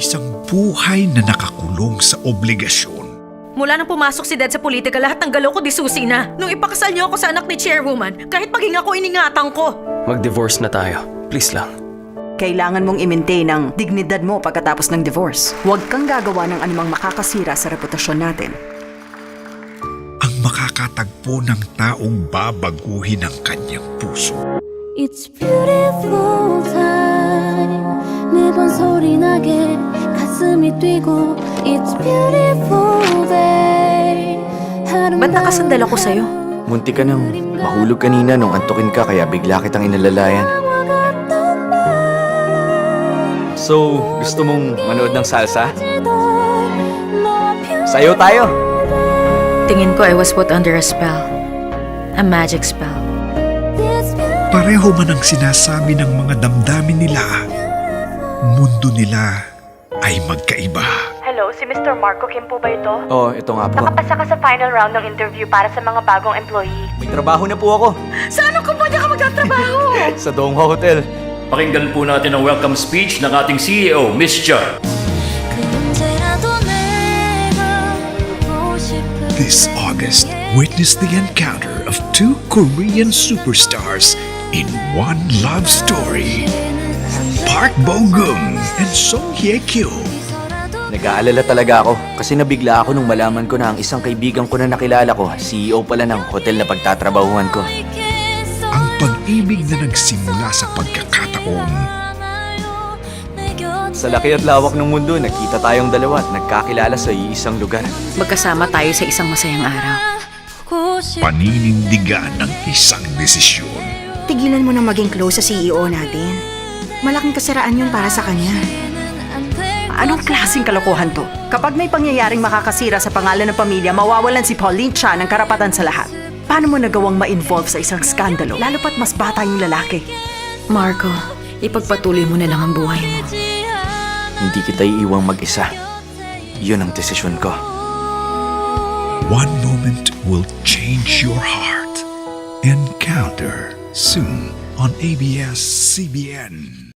Isang buhay na nakakulong sa obligasyon. Mula nang pumasok si Dad sa politika, lahat ng galaw ko disusi na. Nung ipakasal niyo ako sa anak ni Chairwoman, kahit maging ako iningatan ko. Mag-divorce na tayo. Please lang. Kailangan mong i-maintain ang dignidad mo pagkatapos ng divorce. Huwag kang gagawa ng anumang makakasira sa reputasyon natin. Ang makakatagpo ng taong babaguhin ang kanyang puso. It's beautiful time 매번 소리 나게 가슴이 뛰고 It's beautiful day Ba't nakasandal ako sa'yo? Munti ka nang mahulog kanina nung antukin ka kaya bigla kitang inalalayan. So, gusto mong manood ng salsa? Sayo tayo! Tingin ko I was put under a spell. A magic spell. Pareho man ang sinasabi ng mga damdamin nila, mundo nila ay magkaiba. Hello, si Mr. Marco Kim po ba ito? Oh, ito nga po. Nakapasa ka sa final round ng interview para sa mga bagong employee. May trabaho na po ako Sa anong kumpanya ka magtatrabaho? sa Donghua Hotel. Pakinggan po natin ang welcome speech ng ating CEO, Miss Cha. 언제라도 내가 보고 싶을 This August, witness the encounter of two Korean superstars in one love story. Park Bo-gum and Song Hye-kyo. Nag-aalala talaga ako kasi nabigla ako nung malaman ko na ang isang kaibigan ko na nakilala ko, CEO pala ng hotel na pagtatrabahuhan ko. Ang pag-ibig na nagsimula sa pagkakataon, Sa laki at lawak ng mundo, nakita tayong dalawa at nagkakilala sa iisang lugar. Magkasama tayo sa isang masayang araw. paninindigan ng isang desisyon. Tigilan mo na maging close sa CEO natin. Malaking kasiraan yun para sa kanya. Anong klaseng kalokohan to? Kapag may pangyayaring makakasira sa pangalan ng pamilya, mawawalan si Pauline Cha ng karapatan sa lahat. Paano mo nagawang ma-involve sa isang skandalo? Lalo pat mas bata yung lalaki. Marco, ipagpatuloy mo na lang ang buhay mo. Hindi kita iiwang mag-isa. Yun ang desisyon ko. One moment will change your heart. Encounter soon on ABS-CBN.